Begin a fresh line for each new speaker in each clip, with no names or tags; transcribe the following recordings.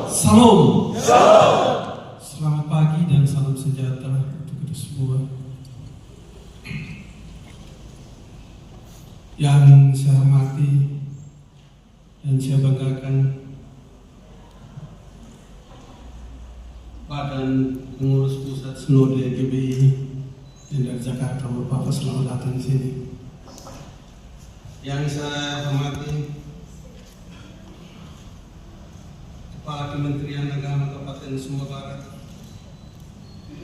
Salam. Selamat pagi dan salam sejahtera untuk kita semua. Yang saya hormati dan saya banggakan Badan Pengurus Pusat Sinode GBI yang dari Jakarta, Bapak selamat datang di sini. Yang saya hormati Kepala Kementerian Agama Kabupaten Sumba Barat,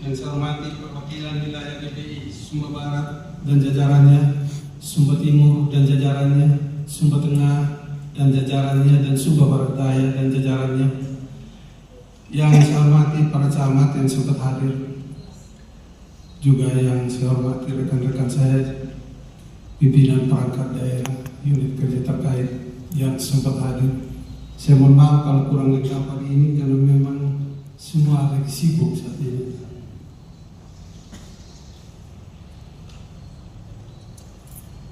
yang saya hormati perwakilan wilayah GBI Sumba Barat dan jajarannya, Sumba Timur dan jajarannya, Sumba Tengah dan jajarannya, dan Sumba Barat Daya dan jajarannya. Yang saya hormati para camat yang sempat hadir, juga yang saya hormati rekan-rekan saya, pimpinan perangkat daerah, unit kerja terkait yang sempat hadir. Saya mohon maaf kalau kurang lengkap hari ini karena memang semua lagi sibuk saat ini.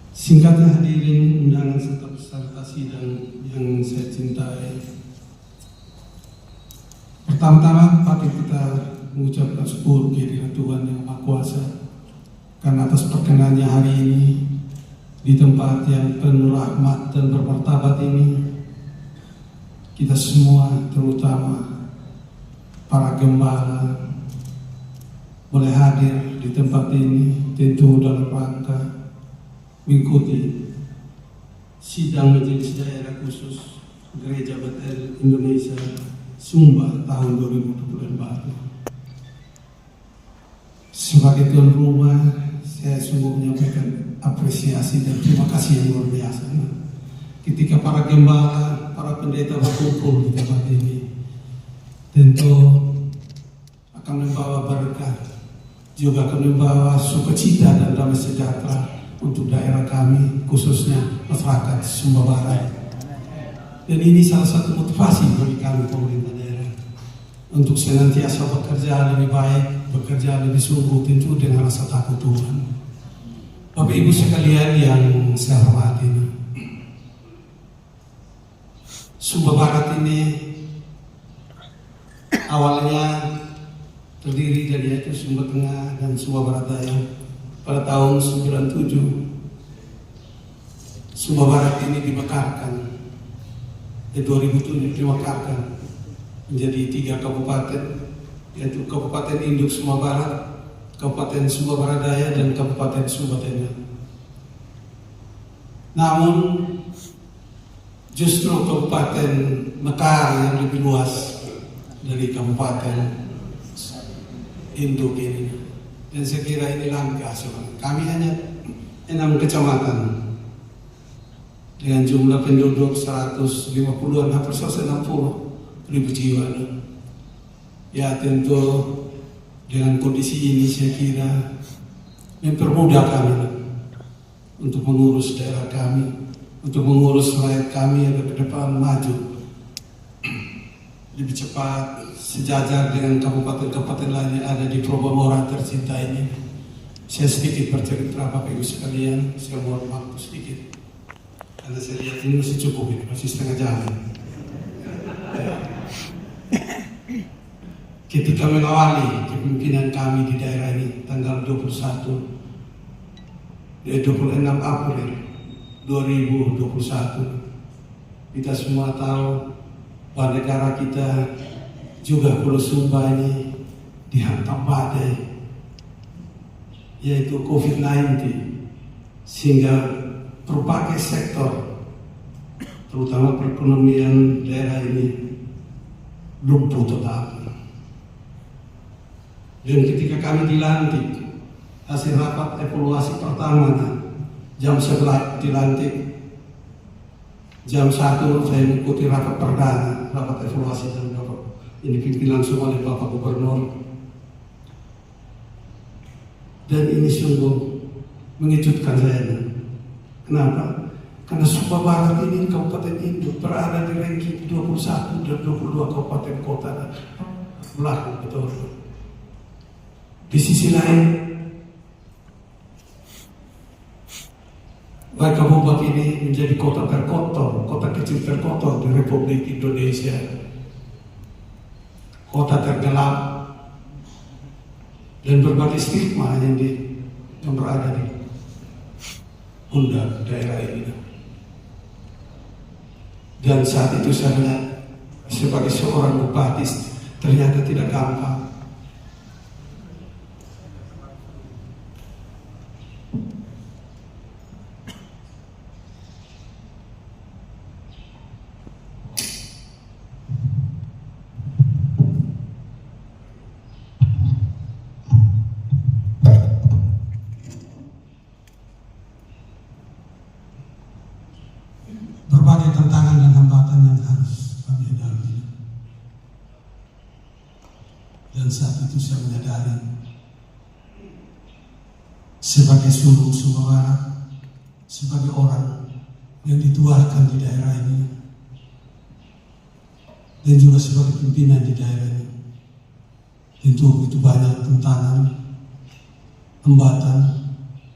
Singkatnya hadirin undangan serta peserta sidang yang saya cintai. Pertama-tama patut kita mengucapkan syukur kehadirat Tuhan yang Maha Kuasa karena atas perkenannya hari ini di tempat yang penuh rahmat dan bermartabat ini. Kita semua, terutama para gembala, boleh hadir di tempat ini tentu dalam rangka mengikuti sidang majelis daerah khusus Gereja Betel Indonesia Sumba tahun 2024. Sebagai tuan rumah, saya sungguh menyampaikan apresiasi dan terima kasih yang luar biasa ketika para gembala, para pendeta berkumpul di tempat ini. Tentu akan membawa berkah, juga akan membawa sukacita dan damai sejahtera untuk daerah kami, khususnya masyarakat Sumba Barat. Dan ini salah satu motivasi bagi kami pemerintah daerah untuk senantiasa bekerja lebih baik, bekerja lebih sungguh, tentu dengan rasa takut Tuhan. Bapak Ibu sekalian yang saya hormati, Sumba Barat ini awalnya terdiri dari yaitu Sumba Tengah dan Sumba Barat Daya. Pada tahun 97 Sumba Barat ini dimekarkan, 2007 dimekarkan menjadi 3 kabupaten, yaitu Kabupaten Induk Sumba Barat, Kabupaten Sumba Barat Daya, dan Kabupaten Sumba Tengah. Namun justru Kabupaten Mekar yang lebih luas dari Kabupaten Induk ini. Dan saya kira ini langkah sebenarnya. Kami hanya 6 kecamatan dengan jumlah penduduk 150-an, hampir 160 ribu jiwa. Ya tentu dengan kondisi ini saya kira mempermudah kami untuk mengurus daerah kami, untuk mengurus rakyat kami agar ke depan maju lebih cepat, sejajar dengan kabupaten-kabupaten lain yang ada di Probamora tercinta ini. Saya sedikit bercerita Bapak Ibu sekalian, saya mohon waktu sedikit karena saya lihat ini masih cukup, ini masih setengah jam. Ketika mengawali kepemimpinan kami di daerah ini tanggal 26 April 2021, kita semua tahu bahwa negara kita juga Pulau Sumba ini dihantam badai, yaitu COVID-19, sehingga berbagai sektor, terutama perekonomian daerah ini lumpuh total. Dan ketika kami dilantik, hasil rapat evaluasi pertama jam 11 dilantik, jam 1 saya mengikuti rapat perdana, rapat evaluasi dan rapat ini dipimpin langsung oleh Bapak Gubernur. Dan ini sungguh mengejutkan saya. Kenapa? Karena Sumba Barat ini Kabupaten Induk berada di ranking 21 dan 22 kabupaten kota belakang betul. Di sisi lain, Wakabubak ini menjadi kota terkotor, kota kecil terkotor di Republik Indonesia. kota tergelap, dan berbagai stigma yang berada di pundak daerah ini. Dan saat itu saya melihat sebagai seorang bupati ternyata tidak gampang. Berbagai tantangan dan hambatan yang harus kami hadapi. Dan saat itu saya menyadari sebagai sulung Sumba Barat, sebagai orang yang dituakan di daerah ini, dan juga sebagai pimpinan di daerah ini, tentu begitu banyak tantangan, hambatan,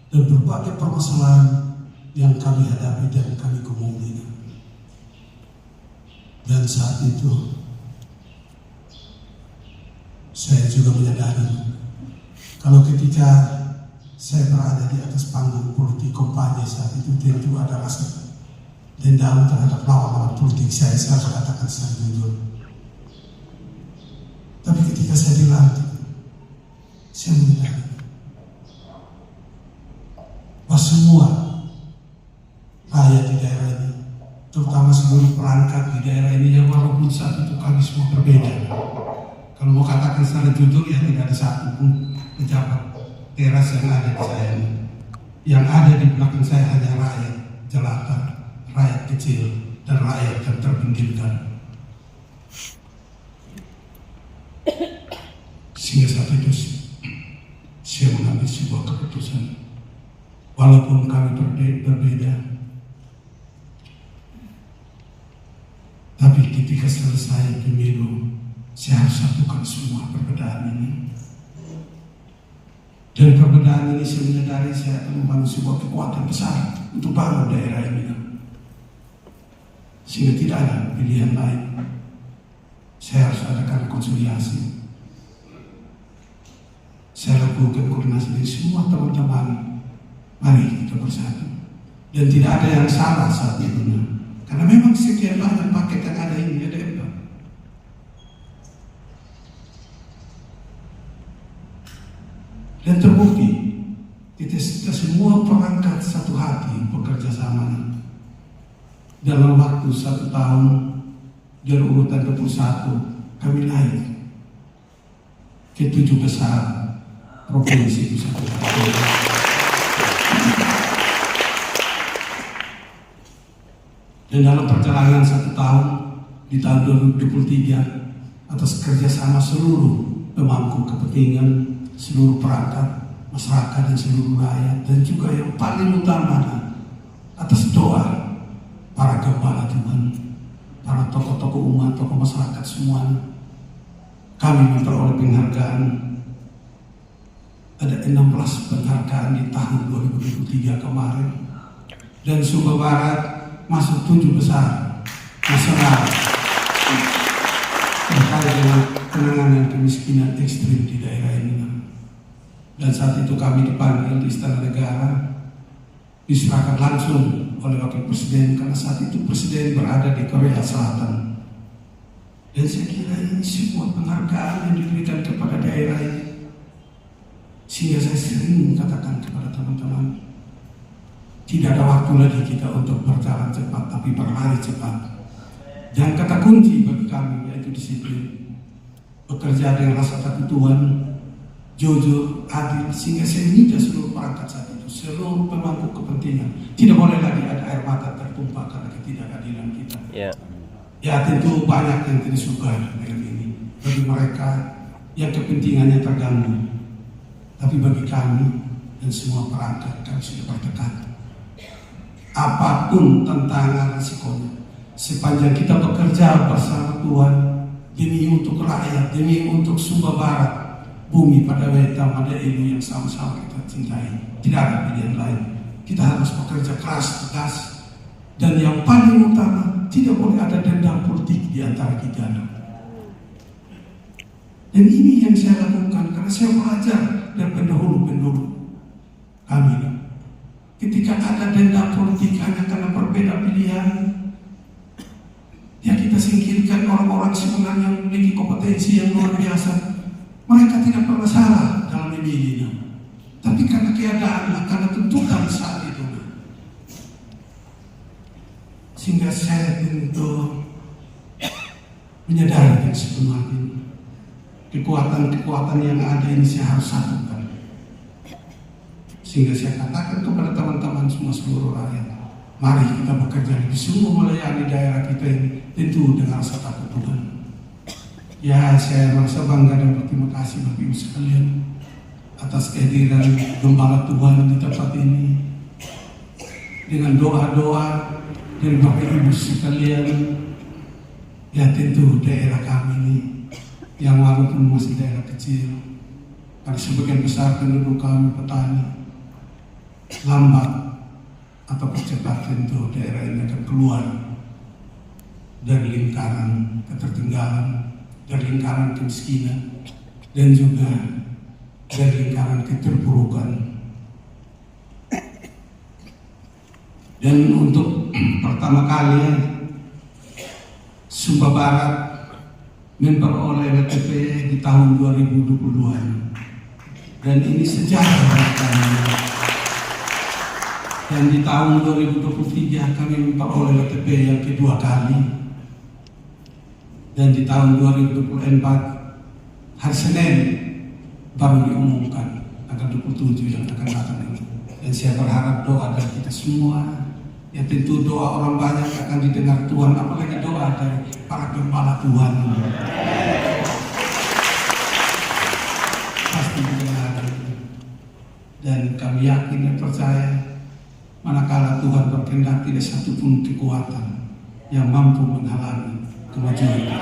dan berbagai permasalahan yang kami hadapi dan kami gumuli. Dan saat itu saya juga menyadari kalau ketika saya berada di atas panggung politik kampanye saat itu tentu ada rasa dendam terhadap lawan-lawan politik saya harus katakan secara jujur. Tapi ketika saya dilantik, saya menyadari bahwa semua rakyat di daerah ini, terutama seluruh perangkat di daerah ini, yang walaupun saat itu kami semua berbeda. Kalau mau katakan secara jujur, ya tidak ada satu pun pejabat teras yang ada di saya ini. Yang ada di belakang saya hanya rakyat jelata, rakyat kecil, dan rakyat yang terpinggirkan. Sehingga saat itu saya mengambil sebuah keputusan, walaupun kami berbeda, tapi ketika selesai pemilu, saya harus satukan semua perbedaan ini. Dan perbedaan ini saya menyadari saya akan membangun sebuah kekuatan besar untuk bangun daerah ini. Sehingga tidak ada pilihan lain. Saya harus adakan konsoliasi. Saya lakukan koordinasi dengan semua teman-teman. Mari kita bersatu. Dan tidak ada yang salah saat itu. Karena memang sekian banyak paket yang ada ini, ada apa? Dan terbukti, kita semua perangkat satu hati bekerja sama. Dalam waktu 1 tahun, dari urutan 21, kami naik ke 7 besar provinsi itu satu hati. Dan dalam perjalanan 1 tahun, di tahun 2023, atas kerjasama seluruh pemangku kepentingan, seluruh perangkat, masyarakat dan seluruh rakyat, dan juga yang paling utama atas doa para gembala Tuhan, para tokoh-tokoh umat, tokoh masyarakat semuanya, kami memperoleh penghargaan. Ada 16 penghargaan di tahun 2023 kemarin, dan Sumba Barat masuk 7 besar nasional terkait dengan penanganan kemiskinan ekstrim di daerah ini. Dan saat itu kami dipanggil di Istana Negara, diserahkan langsung oleh Wakil Presiden, karena saat itu Presiden berada di Korea Selatan. Dan saya kira ini sebuah penghargaan yang diberikan kepada daerah ini. Sehingga saya sering katakan kepada teman-teman, tidak ada waktu lagi kita untuk berjalan cepat, tapi berlari cepat. Dan kata kunci bagi kami yaitu disiplin, bekerja dengan rasa takut Tuhan, jujur, adil, sehingga saya minta seluruh perangkat saat itu, seluruh pemangku kepentingan, tidak boleh lagi ada air mata tertumpah karena ketidakadilan kita. Ya tentu banyak yang tidak suka dengan ini, bagi mereka yang kepentingannya terganggu. Tapi bagi kami dan semua perangkat, kami sudah bertekad. Apapun tantangan risikonya, sepanjang kita bekerja bersama Tuhan demi untuk rakyat, demi untuk Sumba Barat, bumi pada weta pada ilmu yang sama-sama kita cintai, tidak ada pilihan lain. Kita harus bekerja keras, tegas, dan yang paling utama, tidak boleh ada dendam politik di antara kita. Dan ini yang saya lakukan karena saya belajar dari pendahulu-pendahulu kami. Ketika ada denda politik hanya karena berbeda pilihan, ya kita singkirkan orang-orang sebenarnya yang memiliki kompetensi yang luar biasa. Mereka tidak pernah salah dalam memilih, tapi karena keadaan, karena tuntutan saat itu. Sehingga saya tentu menyadari yang sebenarnya kekuatan-kekuatan yang ada ini saya harus satukan. Sehingga saya katakan kepada teman-teman semua seluruh rakyat, mari kita bekerja di semua melayani daerah kita ini tentu dengan rasa takut Tuhan. Ya, saya merasa bangga dan berterima kasih bagi ibu sekalian atas kehadiran gembala Tuhan di tempat ini. Dengan doa-doa dari Bapak Ibu sekalian, ya tentu daerah kami ini yang walaupun masih daerah kecil, karena sebagian besar penduduk kami petani, lambat atau percepat tentu daerah ini akan keluar dari lingkaran ketertinggalan, dari lingkaran kemiskinan, dan juga dari lingkaran keterpurukan. Dan untuk pertama kali Sumba Barat memperoleh WTP di tahun 2022, dan ini sejarah bagi kami. Dan di tahun 2023 kami memperoleh WTP yang kedua kali, dan di tahun 2024 hari Senin baru diumumkan tanggal 27 yang akan datang ini. Dan saya berharap doa dari kita semua, ya tentu doa orang banyak akan didengar Tuhan, apalagi doa dari para gembala Tuhan pasti didengar. Dan kami yakin dan percaya, manakala Tuhan berkehendak, tidak satu pun kekuatan yang mampu menghalangi kemajuan kita.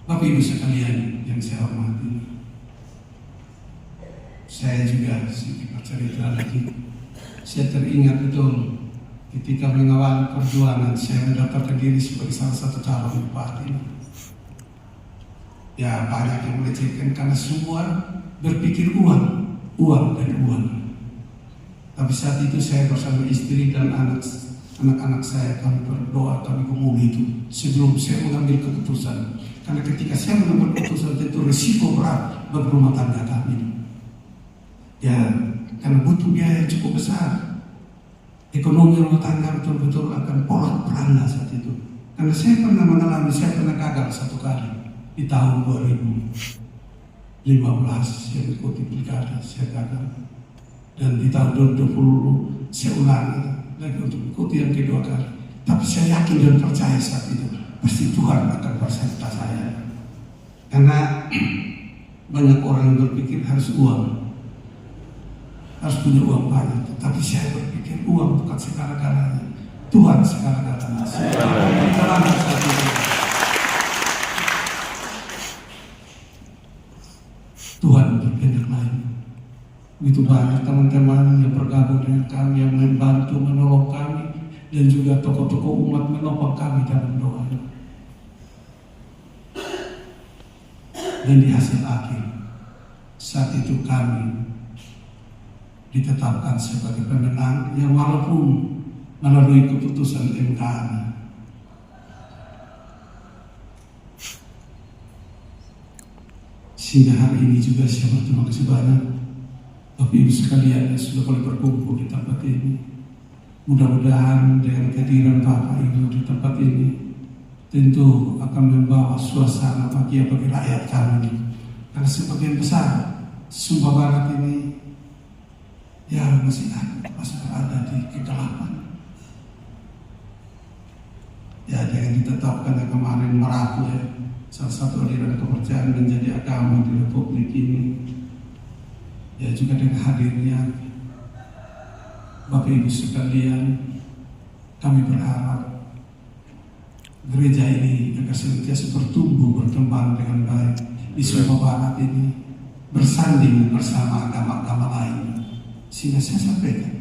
Bapak Ibu sekalian yang saya hormati, saya juga sedikit bercerita lagi. Saya teringat betul ketika mengawal perjuangan saya mendaftarkan diri sebagai salah satu calon bupati. Ya, banyak yang melecehkan karena semua berpikir uang dan uang. Tapi saat itu saya bersama istri dan anak-anak saya, kami berdoa, kami memulih itu sebelum saya mengambil keputusan. Karena ketika saya mengambil keputusan itu risiko berat bagi rumah tangga kami. Ya, karena butuh biaya yang cukup besar. Ekonomi rumah tangga betul-betul akan porak-poranda saat itu. Karena saya pernah gagal satu kali di tahun 2015 saya ikuti pilkada, saya gagal. Dan di tahun 2020 saya ulangi lagi untuk ikuti yang kedua kali. Tapi saya yakin dan percaya saat itu pasti Tuhan akan berserta saya. Karena banyak orang yang berpikir harus uang, harus punya uang banyak. Tapi saya berpikir uang bukan segala-galanya, Tuhan segala-galanya. Tuhan berkehendak lain. Begitu banyak teman-teman yang bergabung dengan kami, yang membantu menolong kami, dan juga tokoh-tokoh umat menopang kami dalam doa. Dan di hasil akhir, saat itu kami ditetapkan sebagai pemenang, yang walaupun melalui keputusan MK. Sehingga hari ini juga saya berterima kasih banyak Bapak Ibu sekalian yang sudah boleh berkumpul di tempat ini. Mudah-mudahan dengan kehadiran Bapak Ibu di tempat ini tentu akan membawa suasana bahagia bagi rakyat kami. Karena sebagian besar Sumba Barat ini ya masih ada di kegelapan. Ya, dengan ditetapkan yang kemarin Merapu, ya, salah satu aliran kepercayaan menjadi agama di Republik ini. Ya, juga dengan hadirnya Bapak Ibu sekalian, kami berharap gereja ini akan senantiasa bertumbuh, berkembang dengan baik di Sumba Barat ini, bersanding bersama agama-agama lain. Sehingga saya sampaikan,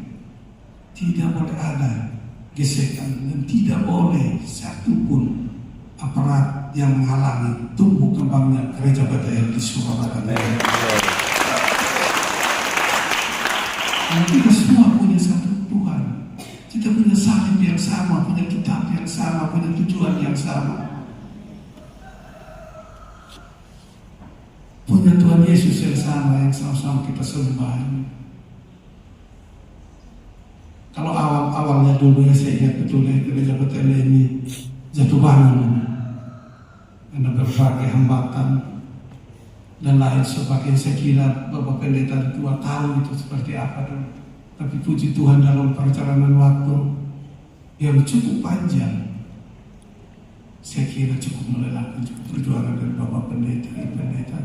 tidak boleh ada gesekan dan tidak boleh satupun aparat yang menghalangi tumbuh kembangnya gereja Bethel di Surabaya. Kita semua punya satu Tuhan. Kita punya salib yang sama, punya kitab yang sama, punya tujuan yang sama. Punya Tuhan Yesus yang sama, yang sama-sama kita sembah. Kalau awalnya dulu ya saya ingat betul ya, gereja Bethel ini jatuh bangun karena berbagai hambatan dan lain sebagainya. Saya kira Bapak Pendeta tua tahu itu seperti apa tuh. Tapi puji Tuhan dalam perjalanan waktu yang cukup panjang, saya kira cukup melelahkan, cukup perjuangan dari Bapak Pendeta,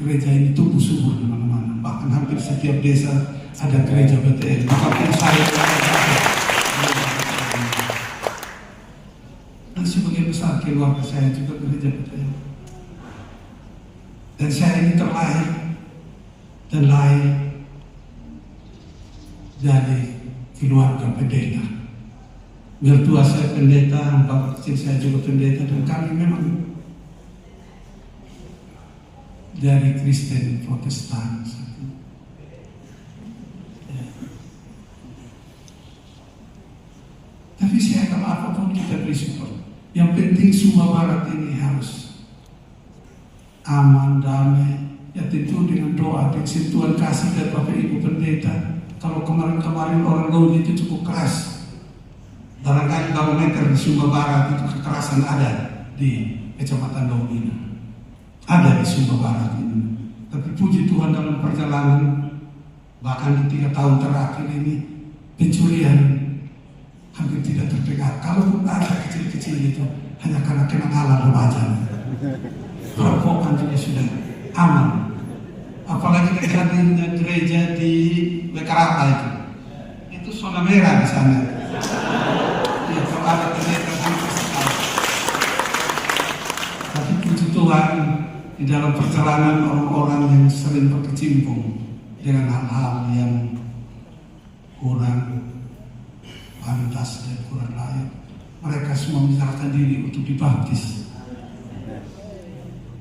gereja ini tumbuh subur di mana-mana. Bahkan hampir setiap desa ada gereja Bethel. Bahkan saya dan sebagian besar keluarga saya juga gereja Bethel. Dan saya ini terlahir dan lahir dari keluarga pendeta. Mertua saya pendeta, bapak kecil saya juga pendeta, dan kami memang dari Kristen Protestan. Ya. Tapi saya kalau apapun kita beri support. Yang penting Sumba Barat ini harus aman, damai. Ya tentu dengan doa dan sentuhan kasih dari Bapak Ibu Pendeta. Kalau kemarin-kemarin orang Gaudi itu cukup keras. Barangkali barometer di Sumba Barat itu kekerasan ada di Kecamatan Gaudi. Ada di Sumba Barat ini. Tapi puji Tuhan dalam perjalanan, bahkan di 3 tahun terakhir ini, pencurian hampir tidak terdengar. Kalaupun ada kecil-kecil itu, hanya karena kena alam remaja. Perampokan juga sudah aman. Apalagi dengan hadirnya gereja di Mekarata itu zona merah di sana. Ya, kalau ada pendeta tapi puji Tuhan di dalam perjalanan orang-orang yang sering berkecimpung dengan hal-hal yang kurang pantas dan kurang layak, mereka semua menyerahkan diri untuk dibaptis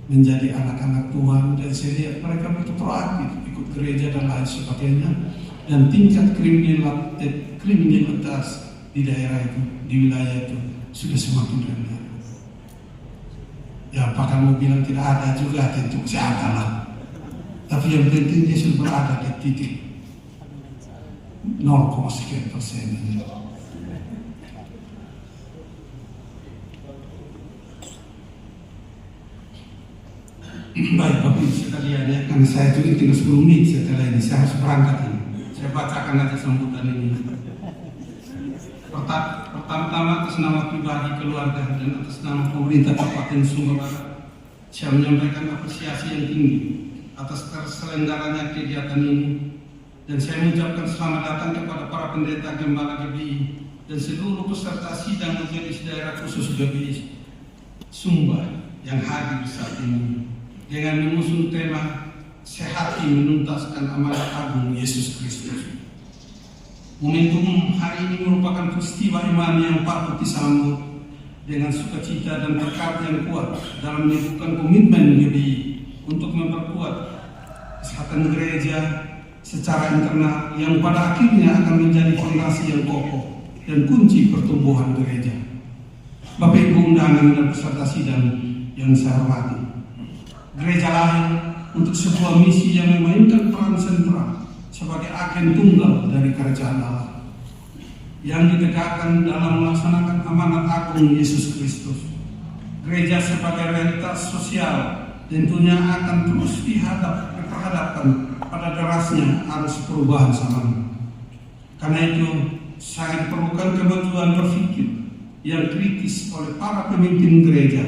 menjadi anak-anak Tuhan. Dan saya lihat mereka begitu proaktif ikut gereja dan lain sebagainya, dan tingkat kriminalitas di daerah itu, di wilayah itu sudah semakin rendah. Ya apakah mau bilang tidak ada juga, tentu saya ada lah. Tapi yang penting dia sudah berada di titik 0,sekian%. Baik Bapak Ibu sekalian ya, karena saya juga tinggal 10 menit setelah ini, saya harus berangkat ini. Saya bacakan aja sambutan ini. Pertama-tama atas nama pribadi, keluarga, dan atas nama pemerintah Kabupaten Sumba Barat, saya menyampaikan apresiasi yang tinggi atas terselenggaranya kegiatan ini, dan saya mengucapkan selamat datang kepada para pendeta, gembala GBI, dan seluruh peserta sidang majelis daerah khusus GBI Sumba yang hadir saat ini dengan mengusung tema sehati menuntaskan amanat agung Yesus Kristus. Momentum hari ini merupakan peristiwa iman yang patut disambut dengan sukacita dan tekad yang kuat dalam menyebutkan komitmen GBI untuk memperkuat kesehatan gereja secara internal yang pada akhirnya akan menjadi fondasi yang kokoh dan kunci pertumbuhan gereja. Bapak Ibu undangan dan peserta sidang yang saya hormati, gereja lahir untuk sebuah misi yang memainkan peran sentral sebagai agen tunggal dari kerajaan Allah yang ditegakkan dalam melaksanakan amanat agung Yesus Kristus. Gereja sebagai realitas sosial tentunya akan terus diperhadapkan pada derasnya arus perubahan zaman. Karena itu sangat diperlukan kemajuan berpikir yang kritis oleh para pemimpin gereja.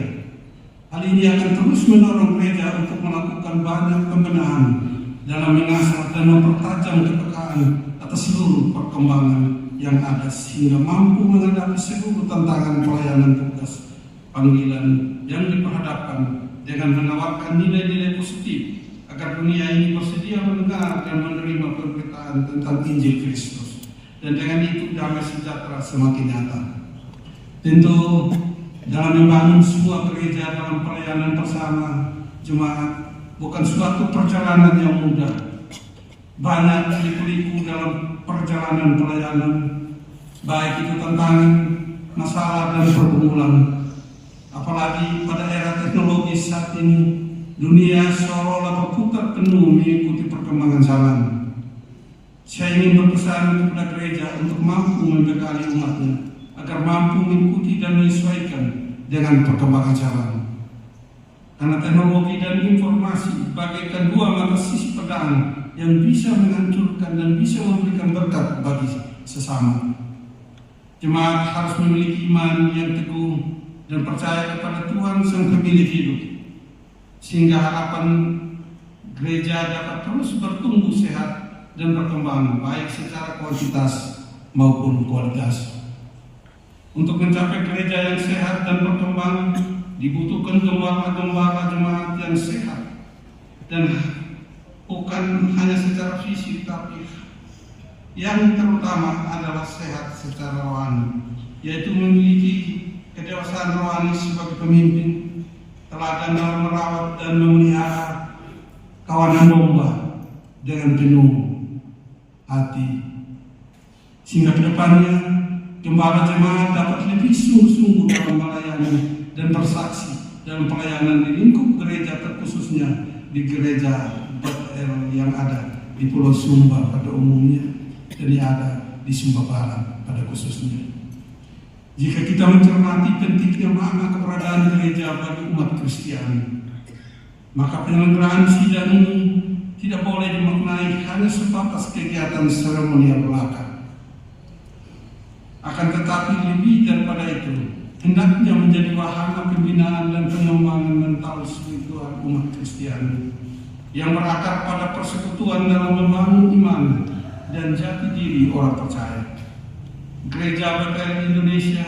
Hal ini akan terus mendorong gereja untuk melakukan banyak pembenahan dalam mengasah dan mempertajam kepekaan atas seluruh perkembangan yang ada, sehingga mampu menghadapi seluruh tantangan pelayanan tugas panggilan yang diperhadapkan dengan menawarkan nilai-nilai positif agar dunia ini bersedia mendengar dan menerima pemberitaan tentang Injil Kristus, dan dengan itu damai sejahtera semakin nyata. Tentu dalam membangun sebuah gereja dalam pelayanan bersama jemaat bukan suatu perjalanan yang mudah. Banyak liku-liku dalam perjalanan pelayanan, baik itu tantangan, masalah dan pergumulan. Apalagi pada era teknologi saat ini, dunia seolah-olah berputar penuh mengikuti perkembangan zaman. Saya ingin berpesan kepada gereja untuk mampu membekali umatnya agar mampu mengikuti dan menyesuaikan dengan perkembangan zaman. Karena teknologi dan informasi bagaikan dua mata sisi pedang yang bisa menghancurkan dan bisa memberikan berkat bagi sesama. Jemaat harus memiliki iman yang teguh dan percaya kepada Tuhan Sang Pemilik hidup, sehingga harapan gereja dapat terus bertumbuh sehat dan berkembang baik secara kuantitas maupun kualitas. Untuk mencapai gereja yang sehat dan berkembang dibutuhkan gembala-gembala jemaat yang sehat dan bukan hanya secara fisik, tapi yang terutama adalah sehat secara rohani, yaitu memiliki kedewasaan rohani sebagai pemimpin, teladan dalam merawat dan memelihara kawanan domba dengan penuh hati, sehingga kedepannya gembala jemaat dapat lebih sungguh-sungguh dalam melayani dan bersaksi dalam pelayanan di lingkup gereja, terkhususnya di gereja Bethel yang ada di Pulau Sumba pada umumnya dan yang ada di Sumba Barat pada khususnya. Jika kita mencermati pentingnya makna keberadaan gereja bagi umat Kristiani, maka penyelenggaraan sidang ini tidak boleh dimaknai hanya sebatas kegiatan seremonial belaka. Akan tetapi lebih daripada itu, hendaknya menjadi wahana pembinaan dan pengembangan mental spiritual umat Kristiani yang berakar pada persekutuan dalam membangun iman dan jati diri orang percaya. Gereja Bethel Indonesia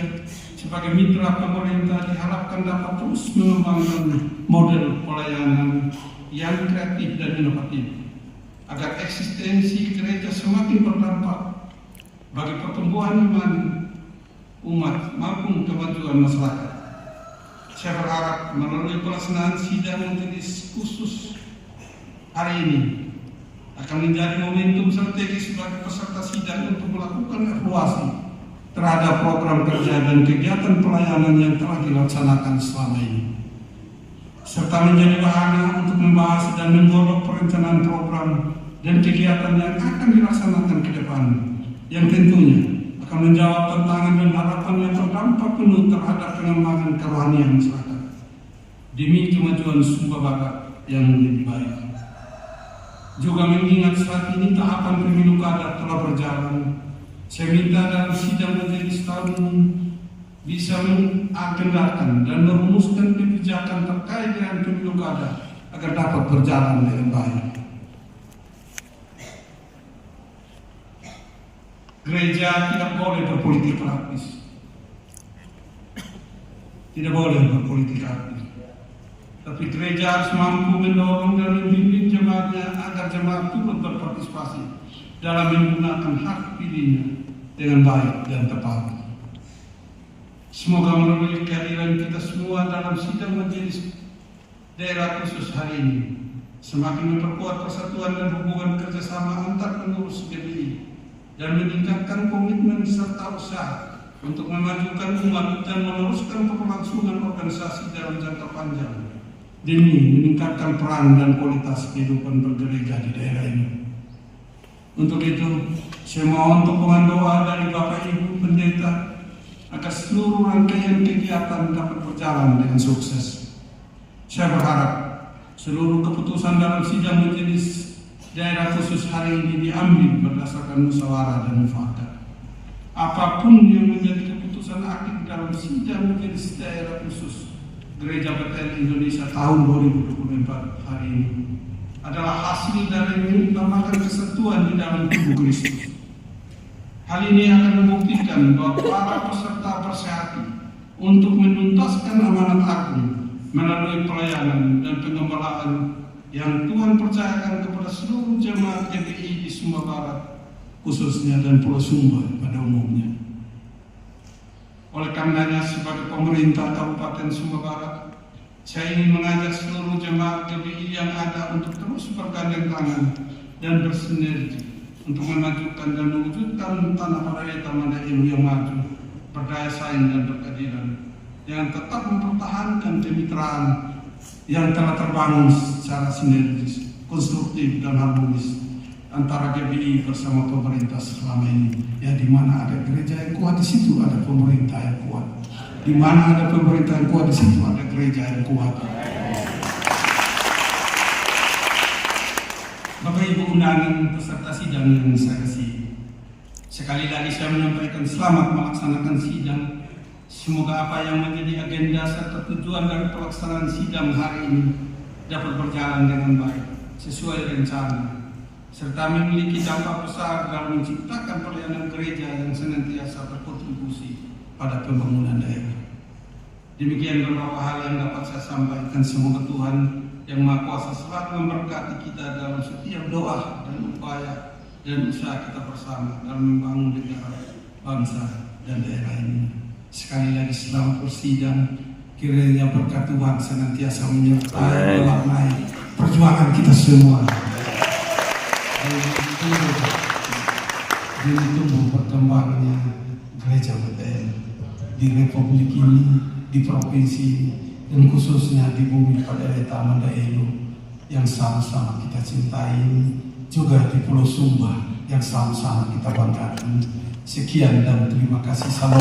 sebagai mitra pemerintah diharapkan dapat terus mengembangkan model pelayanan yang kreatif dan inovatif agar eksistensi gereja semakin berdampak bagi pertumbuhan iman umat maupun kemajuan masyarakat. Saya berharap melalui pelaksanaan sidang majelis khusus hari ini akan menjadi momentum strategis bagi peserta sidang untuk melakukan evaluasi terhadap program kerja dan kegiatan pelayanan yang telah dilaksanakan selama ini, serta menjadi wahana untuk membahas dan menggodok perencanaan program dan kegiatan yang akan dilaksanakan ke depan, yang tentunya akan menjawab tantangan dan harapan yang terdampak penuh terhadap pengembangan kerohanian masyarakat demi kemajuan Sumba Barat yang lebih baik. Juga mengingat saat ini tahapan pemilu kada telah berjalan, saya minta dalam sidang majelis tahun ini bisa mengagendakan dan merumuskan kebijakan terkait dengan pemilu kada agar dapat berjalan dengan baik. Gereja tidak boleh berpolitik praktis, tidak boleh berpolitik praktis. Tapi gereja harus mampu mendorong dan membimbing jemaatnya agar jemaat turut berpartisipasi dalam menggunakan hak pilihnya dengan baik dan tepat. Semoga melalui kehadiran kita semua dalam sidang majelis daerah khusus hari ini semakin memperkuat persatuan dan hubungan kerjasama antar pengurus GBI dan meningkatkan komitmen serta usaha untuk memajukan umat dan meneruskan keberlangsungan organisasi dalam jangka panjang demi meningkatkan peran dan kualitas kehidupan bergereja di daerah ini. Untuk itu, saya mohon dukungan doa dari Bapak Ibu Pendeta agar seluruh rangkaian kegiatan dapat berjalan dengan sukses. Saya berharap seluruh keputusan dalam sidang majelis daerah khusus hari ini diambil berdasarkan musyawarah dan mufakat. Apapun yang menjadi keputusan akhir dalam sidang majelis daerah khusus Gereja Bethel Indonesia tahun 2024 hari ini adalah hasil dari mengutamakan kesatuan di dalam tubuh Kristus. Hal ini akan membuktikan bahwa para peserta bersehati untuk menuntaskan amanat agung melalui pelayanan dan pengembalaan yang Tuhan percayakan kepada seluruh jemaat GBI di Sumba Barat khususnya dan Pulau Sumba pada umumnya. Oleh karenanya sebagai pemerintah Kabupaten Sumba Barat, saya ingin mengajak seluruh jemaat GBI yang ada untuk terus bergandeng tangan dan bersinergi untuk memajukan dan mewujudkan tanah Paraeta Mandailing yang maju, berdaya saing dan berkeadilan, yang tetap mempertahankan kemitraan yang telah terbangun secara sinergis, konstruktif dan harmonis antara GBI bersama pemerintah selama ini. Ya, di mana ada gereja yang kuat, di situ ada pemerintah yang kuat. Di mana ada pemerintah yang kuat, di situ ada gereja yang kuat. Bapak Ibu undangan peserta sidang yang saya kasihi, sekali lagi saya menyampaikan selamat melaksanakan sidang. Semoga apa yang menjadi agenda serta tujuan dari pelaksanaan sidang hari ini dapat berjalan dengan baik, sesuai rencana, serta memiliki dampak besar dalam menciptakan pelayanan gereja yang senantiasa berkontribusi pada pembangunan daerah. Demikian beberapa hal yang dapat saya sampaikan. Semoga Tuhan yang Maha Kuasa selalu memberkati kita dalam setiap doa dan upaya dan usaha kita bersama dalam membangun negara, bangsa, dan daerah ini. Sekali lagi selamat bersidang. Kiranya berkat Tuhan senantiasa menyertai mewarnai perjuangan kita semua. Demi tumbuh berkembangnya gereja Betel di Republik ini, di provinsi ini, dan khususnya di bumi Paraeta Mandailing yang sama-sama kita cintai ini, juga di Pulau Sumba yang sama-sama kita banggakan. Sekian dan terima kasih. Salam.